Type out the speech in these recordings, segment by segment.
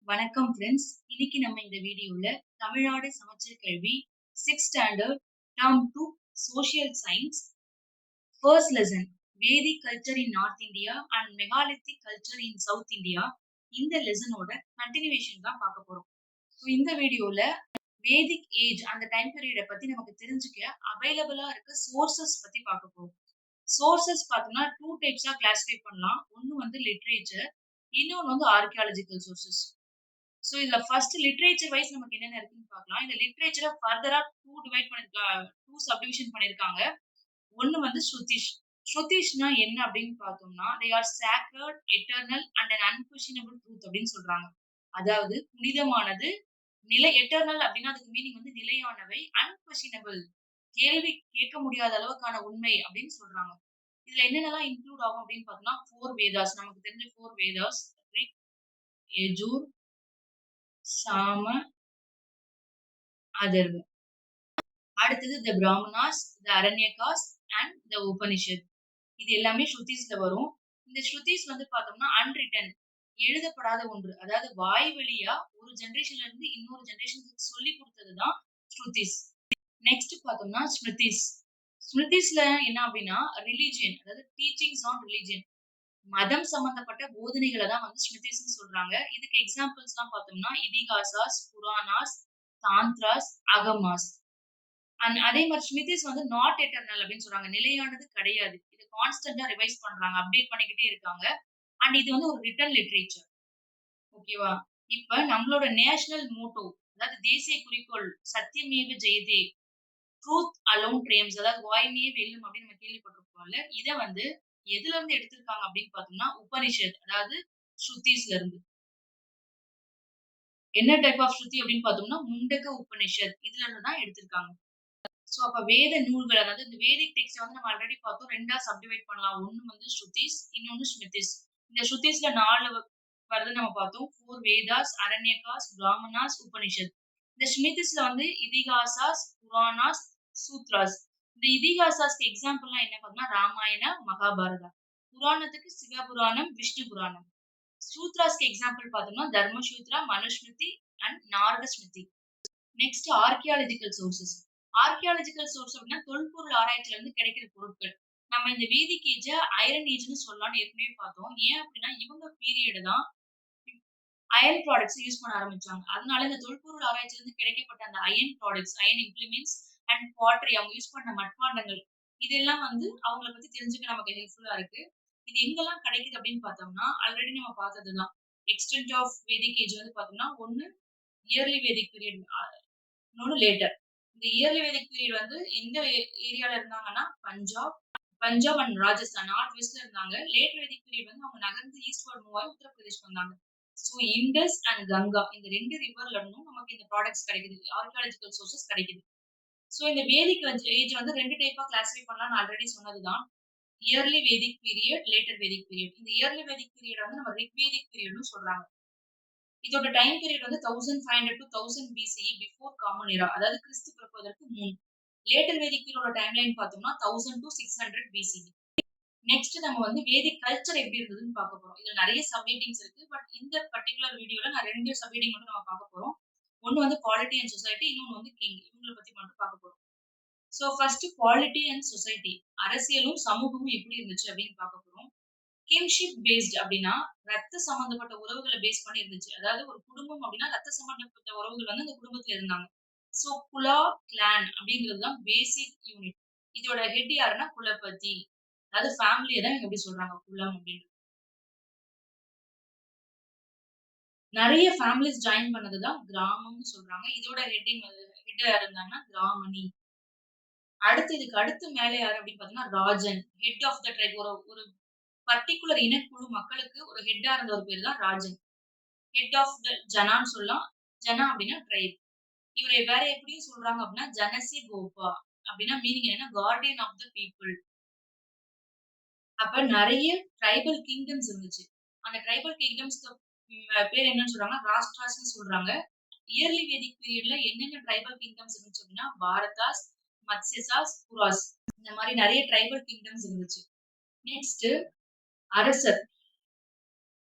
வணக்கம் ஃப்ரெண்ட்ஸ். இன்னைக்கு நம்ம இந்த வீடியோல தமிழ்நாடு சமச்சீர் கல்வி 6th standard term 2 social science first lesson Vedic culture in north India and megalithic culture in South India இந்த லெசனோட கண்டினியூவேஷன் தான் பார்க்க போறோம். ஸோ இந்த வீடியோல வேதிக் ஏஜ் அந்த டைம் பீரியட பத்தி நமக்கு தெரிஞ்சுக்க அவைலபிளா இருக்க சோர்சஸ் பத்தி பார்க்க போறோம். சோர்சஸ் பார்த்தோம்னா 2 டைப்ஸா கிளாஸிஃபை பண்ணலாம். ஒன்னு வந்து லிட்ரேச்சர், இன்னொன்னு வந்து ஆர்கியாலஜிக்கல் சோர்சஸ். சோ இதுல ஃபர்ஸ்ட் லிட்டரேச்சர் வைஸ் நமக்கு என்னென்ன இருக்குன்னு பார்க்கலாம். இந்த லிட்டரேச்சர ஃபர்தரா 2 டிவைட் பண்ணிருக்கா 2 சப்டிவிஷன் பண்ணிருக்காங்க. ஒன்னு வந்து ஸ்ருதிஷ். ஸ்ருதிஷ்னா என்ன அப்படின்னு பார்த்தோம்னா, they are sacred, eternal and un unquestionable truth அப்படின்னு சொல்றாங்க. அதாவது புனிதமானது, எட்டர்னல் அப்படின்னா அதுக்கு மீனிங் வந்து நிலையானவை, அன்குவெஷனபிள் கேள்வி கேட்க முடியாத அளவுக்கான உண்மை அப்படின்னு சொல்றாங்க. இதுல என்னென்னலாம் இன்க்ளூட் ஆகும் அப்படின்னு பார்த்தோம்னா, 4 வேதாஸ் நமக்கு தெரிஞ்ச 4 வேதாஸ் ரிக், யஜுர், சாம, அதர்வ. அடுத்தது த பிராமணாஸ், த அரண்யகாஸ் அண்ட் த உபனிஷத். இது எல்லாமே ஸ்ருதிஸ்ல வரும். இந்த ஸ்ருதிஸ் வந்து பார்த்தோம்னா அன்ரிட்டன் எழுதப்படாத ஒன்று. அதாவது வாய் வழியா ஒரு ஜெனரேஷன்ல இருந்து இன்னொரு ஜெனரேஷனுக்கு சொல்லி குடுத்தது தான் ஸ்ருதிஸ். நெக்ஸ்ட் பார்த்தோம்னா ஸ்மிருதிஸ். ஸ்மிருதிஸ்ல என்ன அப்படின்னா ரிலிஜியன் அதாவது டீச்சிங்ஸ் ஆன் ரிலிஜியன் மதம் சம்பந்தப்பட்ட போதனைகள தான் வந்து ஸ்மிருதிஸ்ன்னு சொல்றாங்க. இதுக்கு எக்ஸாம்பிள்ஸ்லாம் பார்த்தோம்னா இதிகாசாஸ், புராணாஸ், தாந்த்ராஸ், அகமாஸ். அண்ட் அதே மாரி ஸ்மிருதிஸ் வந்து நாட் எட்டர்னல் அப்படின்னு சொல்றாங்க. நிலையானது கிடையாது. இது கான்ஸ்டன்ட்டா ரிவைஸ் பண்றாங்க. அப்டேட் பண்ணிக்கிட்டே இருக்காங்க. அண்ட் இது வந்து ஒரு ரிட்டன் லிட்டரேச்சர். ஓகேவா? இப்ப நம்மளோட நேஷனல் மோட்டோ அதாவது தேசிய குறிக்கோள் சத்தியமேவ ஜெயதே, ட்ரூத் அலோன் ட்ரையம்ப்ஸ் அதாவது வாய்மையே வெல்லும் அப்படின்னு நம்ம கேள்விப்பட்டிருப்போம்ல. இத வந்து எதுல இருந்து எடுத்திருக்காங்க அப்படின்னு பார்த்தோம்னா, உபனிஷத் அதாவது ஸ்ருதிஸ்ல இருந்து. என்ன டைப் ஆஃப் ஸ்ருதி அப்படின்னு பார்த்தோம்னா, முண்டக உபனிஷத் இதுல இருந்து தான் எடுத்திருக்காங்க. சோ அப்ப வேத நூல்கள் அதாவது இந்த வேதிக் டெக்ஸ்ட் வந்து நம்ம ஆல்ரெடி பார்த்தோம். 2ஆ சப்டிவைட் பண்ணலாம். ஒண்ணு வந்து ஸ்ருதிஸ், இன்னொன்னு ஸ்மிருதிஸ். இந்த ஸ்ருதிஸ்ல 4 வருது நம்ம பார்த்தோம். 4 வேதாஸ், அரண்யகாஸ், பிராமணாஸ், உபனிஷத். இந்த ஸ்மிருதிஸ்ல வந்து இதிகாசாஸ், புராணாஸ், சூத்ராஸ். இந்த இதிகாசாஸ்க்கு எக்ஸாம்பிள்லாம் என்ன பார்த்தோம்னா ராமாயணா, மகாபாரதா. புராணத்துக்கு சிவபுராணம், விஷ்ணு புராணம். சூத்ராஸ்க்கு எக்ஸாம்பிள் பார்த்தோம்னா Dharmasutra, Manusmriti and Narada Smriti. Next archaeological sources. Archaeological source அப்படின்னா தொல்பொருள் ஆராய்ச்சியில இருந்து கிடைக்கிற பொருட்கள். நம்ம இந்த வேதிக் ஏஜ ஐரன் ஏஜ்ன்னு சொல்லலாம்னு ஏற்கனவே பார்த்தோம். ஏன் அப்படின்னா இவங்க பீரியட் தான் அயர்ன் ப்ராடக்ட்ஸ் யூஸ் பண்ண ஆரம்பிச்சாங்க. அதனால இந்த தொல்பொருள் ஆராய்ச்சியில இருந்து கிடைக்கப்பட்ட அந்த iron products, iron implements and pottery அவங்க யூஸ் பண்ண மட்பாண்டங்கள் இதெல்லாம் வந்து அவங்கள பத்தி தெரிஞ்சுக்க நமக்கு ஹெல்ப்ஃபுல்லா இருக்கு. இது எங்கெல்லாம் கிடைக்குது அப்படின்னு பார்த்தோம்னா, ஆல்ரெடி நம்ம பார்த்ததுதான். எக்ஸ்டென்ட் ஆஃப் வேதிக் ஏஜ் வந்து பார்த்தோம்னா, ஒண்ணு இயர்லி வேதிக் பீரியட் இன்னொன்னு லேட்டர். இந்த இயர்லி வேதிக் பீரியட் வந்து எந்த ஏரியால இருந்தாங்கன்னா, பஞ்சாப் அண்ட் ராஜஸ்தான் நார்த் வெஸ்ட்ல இருந்தாங்க. லேட்டர் வேதிக் பீரியட் வந்து அவங்க நகர்ந்து ஈஸ்ட்வர்ட் மூவ் ஆகி உத்தரப்பிரதேஷ் வந்தாங்க. சோ இண்டஸ் அண்ட் கங்கா இந்த 2 ரிவர்ல இருந்தும் நமக்கு இந்த ப்ராடக்ட்ஸ் கிடைக்குது. ஆர்க்கியாலஜிக்கல் சோர்சஸ் கிடைக்குது. சோ இந்த வேதிக் ஏஜ் வந்து 2 டைப்பா கிளாஸிஃபை பண்ணலாம்னு ஆல்ரெடி சொன்னதுதான். Early Vedic period, later Vedic period. இந்த இயர்லி வேதிக் பீரியட் வந்து நம்ம ரிக்வேதிக் பீரியட்னு சொல்றாங்க. இதோட டைம் பீரியட் வந்து 1500 to 1000 BCE பிஃபோர் காமன் எரா. அதாவது கிறிஸ்து பிறப்பதற்கு முன். லேட்டர் வேதிக் பீரியடோட டைம்லைன் பார்த்தோம்னா 1000 to 600 BCE. நெக்ஸ்ட் நம்ம வந்து வேதிக் கல்ச்சர் எப்படி இருந்ததுன்னு பார்க்க போறோம். இதுல நெறைய சப் ஹெட்டிங்ஸ் இருக்கு. பட் இந்த பர்ட்டிகுலர் வீடியோல நான் 2 சப் ஹெட்டிங் மட்டும் நம்ம பார்க்க போறோம். ஒண்ணு வந்து பாலிட்டி அண்ட் சொசைட்டி, இன்னொன்னு வந்து கிங். இவங்கள பத்தி மட்டும் பார்க்க போறோம். So first polity and society. அரசியலும் சமூகமும் எப்படி இருந்துச்சு அப்படின்னு பார்க்க போறோம். கின்ஷிப் பேஸ்ட் அப்படின்னா ரத்த சம்பந்தப்பட்ட உறவுகளை பேஸ் பண்ணி இருந்துச்சு. அதாவது ஒரு குடும்பம் அப்படின்னா ரத்த சம்பந்தப்பட்ட உறவுகள் வந்து அந்த குடும்பத்துல இருந்தாங்க. சோ குலா, கிளான் அப்படிங்கிறது தான் பேசிக் யூனிட். இதோட ஹெட் யாருன்னா குலபதி. அதாவது ஃபேமிலிய தான் இங்க எப்படி சொல்றாங்க குலம் அப்படின்னு. நெறைய ஃபேமிலிஸ் ஜாயின் பண்ணதுதான் கிராமம்னு சொல்றாங்க. இதோட ஹெட் யார் இருந்தாங்கன்னா கிராமணி. அடுத்து இதுக்கு அடுத்து மேல யாரு அப்படின்னு பார்த்தீங்கன்னா ராஜன். Head of the tribe. ஒரு ஒரு பர்ட்டிகுலர் இனக்குழு மக்களுக்கு ஒரு ஹெட்டா இருந்த ஒரு பேர் தான் ராஜன். ஹெட் ஆஃப் த ஜனான்னு சொல்லலாம். ஜனா அப்படின்னா ட்ரைப். இவரை வேற எப்படியும் சொல்றாங்க அப்படின்னா ஜனசி கோபா அப்படின்னா மீனிங் என்னன்னா கார்டியன் ஆஃப் த பீப்புள். அப்ப நெறைய ட்ரைபல் கிங்டம்ஸ் இருந்துச்சு. அந்த ட்ரைபல் கிங்டம்ஸ்க்கு பேர் என்னன்னு சொல்றாங்கன்னா ராஷ்டிராஸ்ன்னு சொல்றாங்க. இயர்லி வேதிக் பீரியட்ல என்னென்ன ட்ரைபல் கிங்டம்ஸ் இருந்துச்சு அப்படின்னா பாரதாஸ், மத்ஸ்யசாஸ், புராஸ் இந்த மாதிரி நெறைய ட்ரைபல் கிங்டம்ஸ் இருந்துச்சு. நெக்ஸ்ட் அரசர்.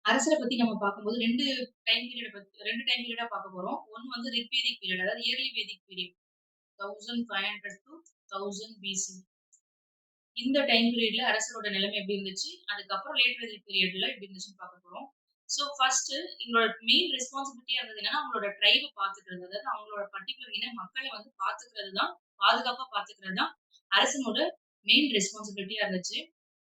அரசர பத்தி நம்ம பார்க்கும்போது 2 டைம் பீரியடா பார்க்க போறோம். ஒண்ணு வந்து ரிக்வேதிக் பீரியட், அதாவது early Vedic period 1500 to 1000 BC. இந்த டைம் பீரியட்ல அரசரோட நிலைமை எப்படி இருந்துச்சு? அதுக்கப்புறம் லேட் வேதிக் பீரியட்ல எப்படி இருந்துச்சுன்னு பார்க்க போறோம். ஃபர்ஸ்ட் எங்களோட மெயின் ரெஸ்பான்சிபிலிட்டியா இருந்தது என்னன்னா, அவங்களோட ட்ரைப பார்த்துக்கிறது. அதாவது அவங்களோட பர்ட்டிகுலர் இன மக்கள வந்து பார்த்துக்கிறது தான், பாதுகாப்பா பார்த்துக்கிறது தான் அரசனோட மெயின் ரெஸ்பான்சிபிலிட்டியா இருந்துச்சு.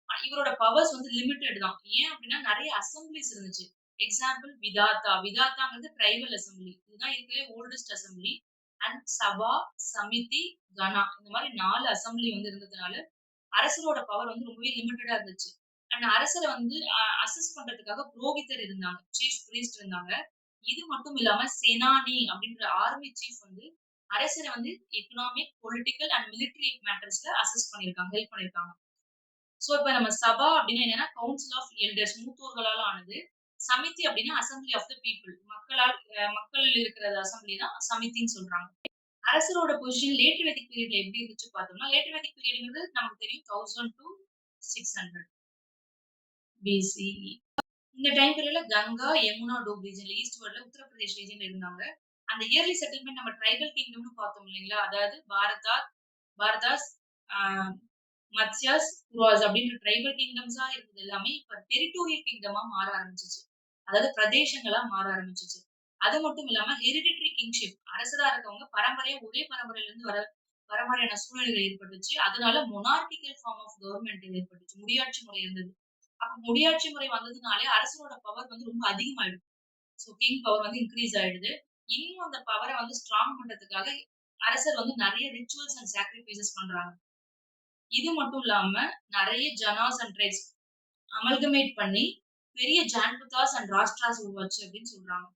இவரோட பவர்ஸ் வந்து லிமிட்டட் தான். ஏன் அப்டின்னா நெறைய அசெம்பிளிஸ் இருந்துச்சு. எக்ஸாம்பிள் விதாத்தா. விதாத்தாங்கிறது ட்ரைபல் அசெம்பிளி. இதுதான் இருக்கிறதுலே oldest assembly. And Sabha, Samiti, Gana இந்த மாரி 4 அசெம்பிளி வந்து இருந்ததுனால, அரசரோட பவர் வந்து ரொம்பவே லிமிட்டடா இருந்துச்சு. அண்ட் அரசர வந்து அசிஸ்ட் பண்றதுக்காக புரோகிதர் இருந்தாங்க. சீஃப் பிரீஸ்ட் இருந்தாங்க. இது மட்டும் இல்லாம செனானி அப்டின்ற ஆர்மி சீஃப் வந்து அரசர வந்து எக்கனாமிக், பொலிட்டிக்கல் அண்ட் மிலிட்டரி மேட்டர்ஸ்ல அசிஸ்ட் பண்ணியிருக்காங்க. ஹெல்ப் பண்ணியிருக்காங்க. இப்ப நம்ம சபா அப்டின்னா என்னன்னா, கவுன்சில் ஆஃப் எல்டர்ஸ் மூத்தோர்களால ஆனது. சமிதி அப்டின்னா அசெம்பிளி ஆஃப் த பீப்பிள். மக்கள் இருக்கிற அசெம்பிளி தான் சமிதின்னு சொல்றாங்க. அரசரோட பொசிஷன் லேட் வேதிக் பீரியட்ல எப்படி இருந்துச்சு பார்த்தோம்னா, லேட் வேதிக் பீரியட்ங்கிறது நமக்கு தெரியும் 1000 to 600 பிசிஇ. இந்த டைம் பீரியட்ல கங்கா, யமுனா டோப் ரீஜன்ல ஈஸ்ட்வர்ட்ல உத்தரப்பிரதேஷ் ரீஜன்ல இருந்தாங்க. அந்த இயர்லி செட்டில்மென்ட் நம்ம ட்ரைபல் கிங்டம்னு பார்த்தோம் இல்லைங்களா? அதாவது பாரதாஸ், ஆ மத்யாஸ், குராஸ் அப்படின்ற ட்ரைபல் கிங்டம்ஸா இருந்தது எல்லாமே இப்ப டெரிட்டோரியல் கிங்டமா மாற ஆரம்பிச்சுச்சு. அதாவது பிரதேசங்களா மாற ஆரம்பிச்சுச்சு. அது மட்டும் இல்லாம ஹெரிடிட்டரி கிங்ஷிப் அரசரா இருக்கவங்க பரம்பரையா ஒரே பரம்பரையில இருந்து வர பரம்பரையான சூழ்நிலைகள் ஏற்பட்டுச்சு. அதனால மொனார்கிக்கல் ஃபார்ம் ஆஃப் கவர்ன்மெண்ட் ஏற்பட்டுச்சு. முடியாட்சி முறை இருந்தது. அப்ப முடியாட்சி முறை வந்ததுனாலே அரசரோட பவர் வந்து ரொம்ப அதிகமாயிடும். கிங் பவர் வந்து இன்கிரீஸ் ஆயிடுது. இன்னும் அந்த பவர வந்து ஸ்ட்ராங் பண்றதுக்காக அரசர் வந்து நெறைய ரிச்சுவல்ஸ் அண்ட் சாக்ரிஃபைசஸ் பண்றாங்க. இது மட்டும் இல்லாம நெறைய ஜனாஸ் அண்ட் ட்ரைப்ஸ் அமல்கமேட் பண்ணி பெரிய ஜான்புதாஸ் அண்ட் ராஷ்டிராஸ் உருவாச்சு அப்படின்னு சொல்றாங்க.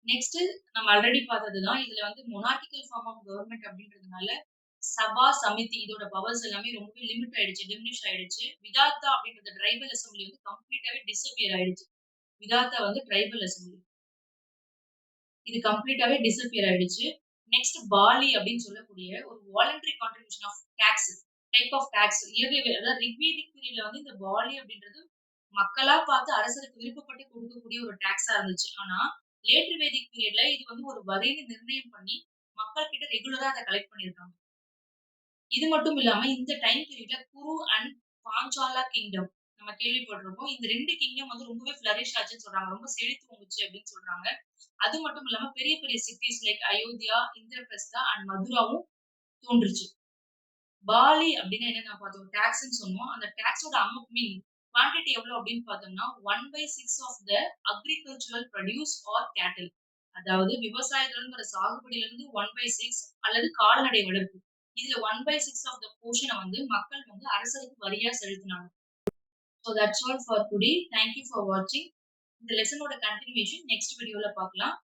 நெக்ஸ்ட் நம்ம ஆல்ரெடி பார்த்ததுதான். இதுல வந்து மொனார்கிக்கல் ஃபார்ம் ஆஃப் கவர்ன்மெண்ட் அப்படின்றதுனால சபா, சமிதி இதோட பவர்ஸ் எல்லாமே ரொம்பவே லிமிட் ஆயிடுச்சு. டிமினிஷ் ஆயிடுச்சு. விதாத்தா அப்படின்ற ட்ரைபல் அசெம்பிளி வந்து கம்ப்ளீட்டாவே டிஸப்பியர் ஆயிடுச்சு. விதாத்தா வந்து ட்ரைபல் அசெம்பிளி. இது கம்ப்ளீட்டாவே டிஸப்பியர் ஆயிடுச்சு. நெக்ஸ்ட் பாலி அப்படின்னு சொல்லக்கூடிய ஒரு voluntary contribution of tax type of tax அதாவது ரிக்வேதிக் பீரியட்ல வந்து இந்த பாலி அப்படின்றது மக்களா பார்த்து அரசருக்கு விருப்பப்பட்டு கொடுக்கக்கூடிய ஒரு டாக்ஸா இருந்துச்சு. ஆனா லேட்டர் வேதிக் பீரியட்ல இது வந்து ஒரு வரின்னு நிர்ணயம் பண்ணி மக்கள் கிட்ட ரெகுலரா அத கலெக்ட் பண்ணியிருக்காங்க. இது மட்டும் இல்லாம இந்த டைம் பீரியட்ல குரு அண்ட் பாஞ்சாலா கிங்டம் நம்ம கேள்விப்பட்டிருப்போம். இந்த 2 கிங்டம் வந்து ரொம்பவே ஃபிளரிஷ் ஆச்சுன்னு சொல்றாங்க. ரொம்ப செழித்து ஓங்குச்சு அப்படின்னு சொல்றாங்க. அது மட்டும் இல்லாம பெரிய பெரிய cities like Ayodhya, Indraprastha and மதுராவும் தோன்றுச்சு. பாலி அப்டின்னா என்ன நான் பார்த்தோம். டாக்ஸ்ன்னு சொன்னோம். அந்த டாக்ஸோட குவான்டிட்டி எவ்வளவு அப்படின்னு பார்த்தோம்னா 1/6 of the agricultural produce or cattle. அதாவது விவசாயத்துல சாகுபடியில இருந்து 1/6 அல்லது கால்நடை வளர்ப்பு. இதுல 1/6 ஆஃப் த போர்ஷன வந்து மக்கள் வந்து அரசருக்கு வரியா செலுத்தினாங்க. That's all for today. Thank you for வாட்சிங். இந்த லெசனோட கன்டினியூஷன் நெக்ஸ்ட் வீடியோல பார்க்கலாம்.